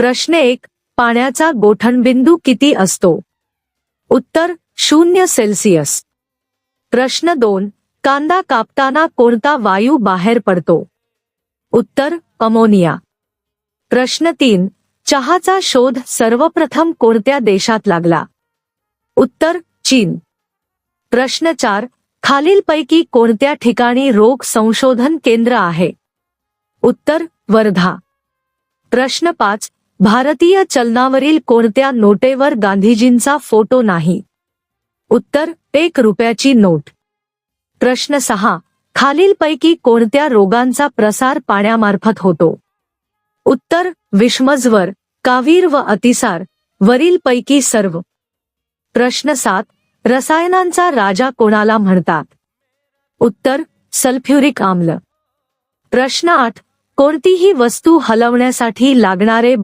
प्रश्न 1. पाण्याचा गोठणबिंदू किती असतो? उत्तर 0 सेल्सिअस. प्रश्न 2. कांदा कापताना कोणता वायू बाहेर पडतो? उत्तर अमोनिया. प्रश्न 3. चहाचा शोध सर्वप्रथम कोणत्या देशात लागला? उत्तर चीन. प्रश्न 4. खालीलपैकी कोणत्या ठिकाणी रोग संशोधन केंद्र आहे? उत्तर वर्धा. प्रश्न 5. भारतीय चलनावरील कोणत्या नोटेवर गांधीजींचा फोटो नाही? उत्तर 1 रुपयाची नोट. प्रश्न 6. खालीलपैकी कोणत्या रोगांचा प्रसार पाण्यामार्फत होतो? उत्तर विषमज्वर, कावीळ व अतिसार, वरीलपैकी सर्व. प्रश्न 7. रसायनांचा राजा कोणाला म्हणतात? उत्तर सल्फ्युरिक आम्ल. प्रश्न 8. कोणतीही वस्तू हलवण्यासाठी लागणारे